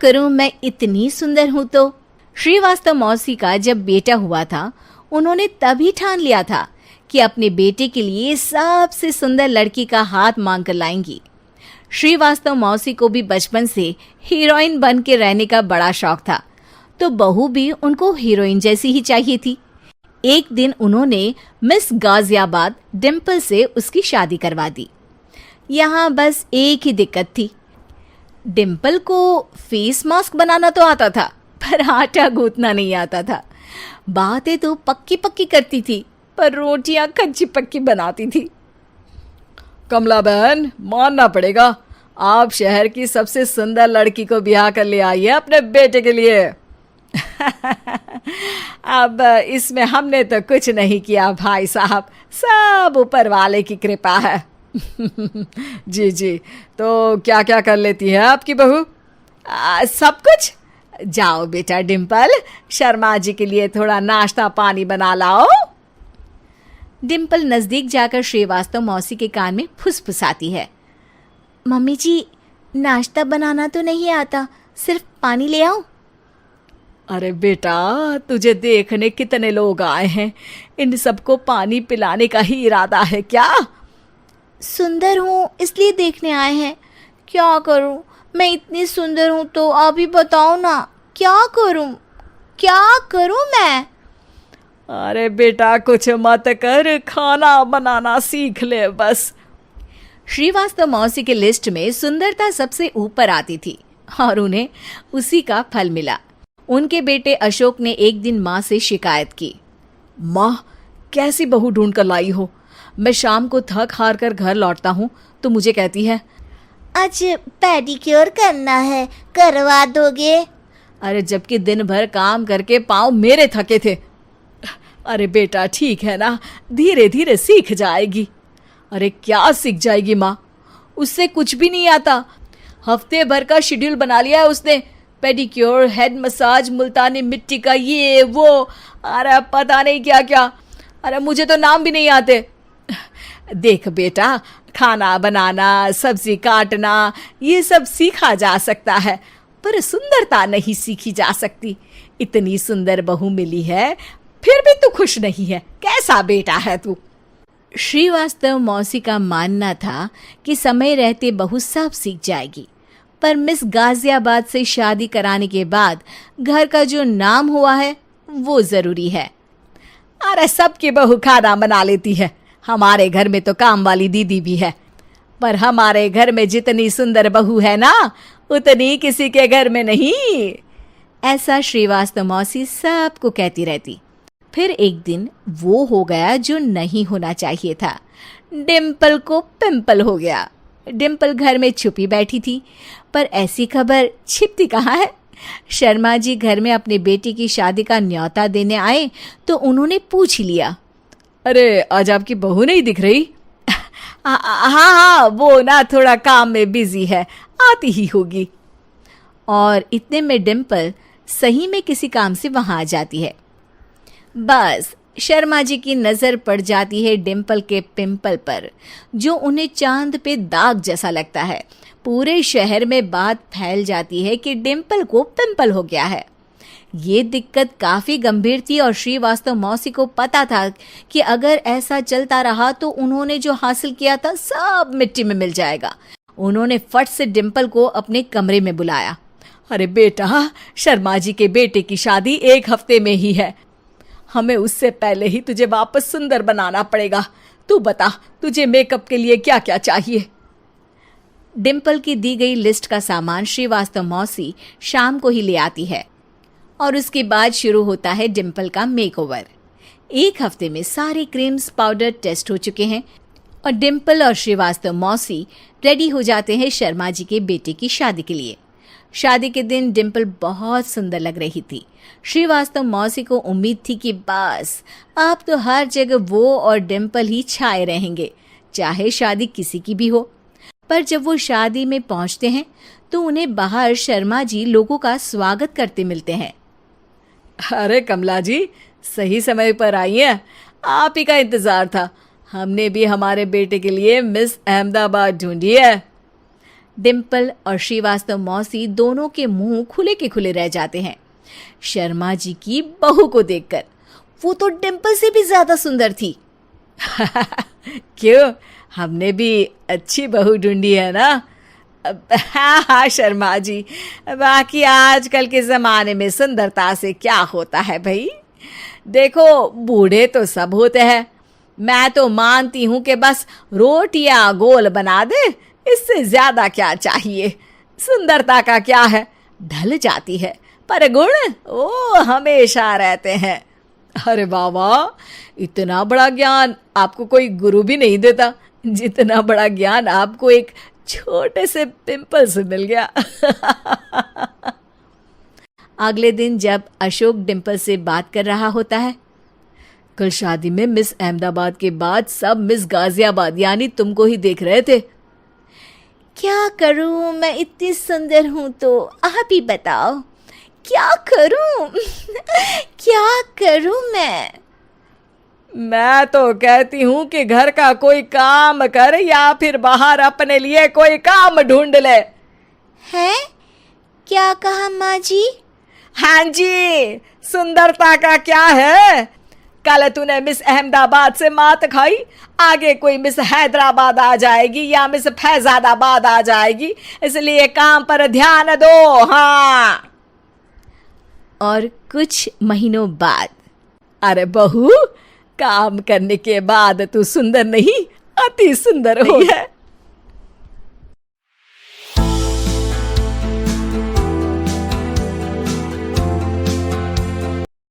करूं, मैं इतनी सुंदर हूं तो। श्रीवास्तव मौसी का जब बेटा हुआ था, उन्होंने तभी ठान लिया था कि अपने बेटे के लिए सबसे सुंदर लड़की का हाथ मांग कर लाएंगी। श्रीवास्तव मौसी को भी बचपन से हीरोइन बन के रहने का बड़ा शौक था, तो बहू भी उनको हीरोइन जैसी ही चाहिए थी। एक दिन उन्होंने मिस गाजियाबाद डिम्पल से उसकी शादी करवा दी। यहाँ बस एक ही दिक्कत थी, डिम्पल को फेस मास्क बनाना तो आता था, पर आटा गूंथना नहीं आता था। बातें तो पक्की पक्की करती थी, पर रोटियां कच्ची पक्की बनाती थी। कमला बहन, मानना पड़ेगा, आप शहर की सबसे सुंदर लड़की को ब्याह कर ले आई है अपने बेटे के लिए। अब इसमें हमने तो कुछ नहीं किया भाई साहब, सब ऊपर वाले की कृपा है। जी जी, तो क्या क्या कर लेती है आपकी बहू? सब कुछ। जाओ बेटा डिम्पल, शर्मा जी के लिए थोड़ा नाश्ता पानी बना लाओ। डिम्पल नजदीक जाकर श्रीवास्तव मौसी के कान में फुसफुसाती है। मम्मी जी, नाश्ता बनाना तो नहीं आता, सिर्फ पानी ले आओ। अरे बेटा, तुझे देखने कितने लोग आए हैं, इन सबको पानी पिलाने का ही इरादा है क्या? सुंदर हूँ इसलिए देखने आए हैं। क्या करूँ, मैं इतनी सुंदर हूँ तो आप ही बताओ ना, क्या करूँ मैं? अरे बेटा, कुछ मत कर, खाना बनाना सीख ले बस। श्रीवास्तव मौसी के लिस्ट में सुंदरता सबसे ऊपर आती थी और उन्हें उसी का फल मिला। उनके बेटे अशोक ने एक दिन माँ से शिकायत की। माँ, कैसी बहू ढूंढ कर लाई हो? मैं शाम को थक हार कर घर लौटता हूँ तो मुझे कहती है, आज पेडिक्योर करना है, करवा दोगे? अरे जबकि दिन भर काम करके पाँव मेरे थके थे। अरे बेटा, ठीक है ना, धीरे धीरे सीख जाएगी। अरे क्या सीख जाएगी माँ, उससे कुछ भी नहीं आता। हफ्ते भर का शेड्यूल बना लिया है उसने, पेडिक्योर, हेड मसाज, मुल्तानी मिट्टी का ये वो, अरे पता नहीं क्या क्या। अरे मुझे तो नाम भी नहीं आते। देख बेटा, खाना बनाना, सब्जी काटना, ये सब सीखा जा सकता है, पर सुंदरता नहीं सीखी जा सकती। इतनी सुंदर बहू मिली है, फिर भी तू खुश नहीं है, कैसा बेटा है तू? श्रीवास्तव मौसी का मानना था कि समय रहते बहू सब सीख जाएगी, पर मिस गाजियाबाद से शादी कराने के बाद घर का जो नाम हुआ है वो जरूरी है। अरे सबकी बहू खाना बना लेती है, हमारे घर में तो काम वाली दीदी भी है, पर हमारे घर में जितनी सुंदर बहू है ना, उतनी किसी के घर में नहीं। ऐसा श्रीवास्तव मौसी सबको कहती रहती। फिर एक दिन वो हो गया जो नहीं होना चाहिए था, डिम्पल को पिंपल हो गया। डिम्पल घर में छुपी बैठी थी, पर ऐसी खबर छिपती कहाँ है। शर्मा जी घर में अपने बेटी की शादी का न्योता देने आए तो उन्होंने पूछ लिया, अरे आज आपकी बहू नहीं दिख रही? हाँ, वो ना थोड़ा काम में बिजी है, आती ही होगी। और इतने में डिम्पल सही में किसी काम से वहां आ जाती है। बस शर्मा जी की नजर पड़ जाती है डिम्पल के पिंपल पर, जो उन्हें चांद पे दाग जैसा लगता है। पूरे शहर में बात फैल जाती है कि डिम्पल को पिंपल हो गया है। ये दिक्कत काफी गंभीर थी और श्रीवास्तव मौसी को पता था कि अगर ऐसा चलता रहा तो उन्होंने जो हासिल किया था सब मिट्टी में मिल जाएगा। उन्होंने फट से डिम्पल को अपने कमरे में बुलाया। अरे बेटा, शर्मा जी के बेटे की शादी 1 हफ्ते में ही है, हमें उससे पहले ही तुझे वापस सुंदर बनाना पड़ेगा। तू बता, तुझे मेकअप के लिए क्या क्या चाहिए? डिम्पल की दी गई लिस्ट का सामान श्रीवास्तव मौसी शाम को ही ले आती है और उसके बाद शुरू होता है डिम्पल का मेकओवर। 1 हफ्ते में सारे क्रीम्स पाउडर टेस्ट हो चुके हैं और डिम्पल और श्रीवास्तव मौसी रेडी हो जाते हैं शर्मा जी के बेटे की शादी के लिए। शादी के दिन डिम्पल बहुत सुंदर लग रही थी। श्रीवास्तव मौसी को उम्मीद थी कि बस अब तो हर जगह वो और डिम्पल ही छाए रहेंगे, चाहे शादी किसी की भी हो। पर जब वो शादी में पहुंचते हैं तो उन्हें बाहर शर्मा जी लोगों का स्वागत करते मिलते हैं। अरे कमला जी, सही समय पर आई हैं, आप ही का इंतजार था। हमने भी हमारे बेटे के लिए मिस अहमदाबाद ढूंढी है। डिम्पल और श्रीवास्तव मौसी दोनों के मुंह खुले के खुले रह जाते हैं शर्मा जी की बहू को देखकर। वो तो डिम्पल से भी ज्यादा सुंदर थी। क्यों, हमने भी अच्छी बहू ढूंढी है ना? हाँ हाँ शर्मा जी, बाकी आजकल के ज़माने में सुंदरता से क्या होता है भाई। देखो, बूढ़े तो सब होते हैं। मैं तो मानती हूँ कि बस रोटियां गोल बना दे, इससे ज्यादा क्या चाहिए। सुंदरता का क्या है, ढल जाती है, पर गुण ओ हमेशा रहते हैं। अरे वाह, इतना बड़ा ज्ञान आपको कोई गुरु भी नहीं देता जितना बड़ा ज्ञान आपको एक छोटे से पिंपल से मिल गया। अगले दिन जब अशोक डिम्पल से बात कर रहा होता है, कल शादी में मिस अहमदाबाद के बाद सब मिस गाजियाबाद यानी तुमको ही देख रहे थे। क्या करूं, मैं इतनी सुंदर हूं तो आप ही बताओ क्या करूं। क्या करूं मैं तो कहती हूँ कि घर का कोई काम कर या फिर बाहर अपने लिए कोई काम ढूंढ ले। है? क्या कहा माँ जी? हाँ जी, सुंदरता का क्या है। कल तूने मिस अहमदाबाद से मात खाई, आगे कोई मिस हैदराबाद आ जाएगी या मिस फैजादाबाद आ जाएगी, इसलिए काम पर ध्यान दो। हाँ। और कुछ महीनों बाद, अरे बहू, काम करने के बाद तू सुंदर नहीं, अति सुंदर हुई है।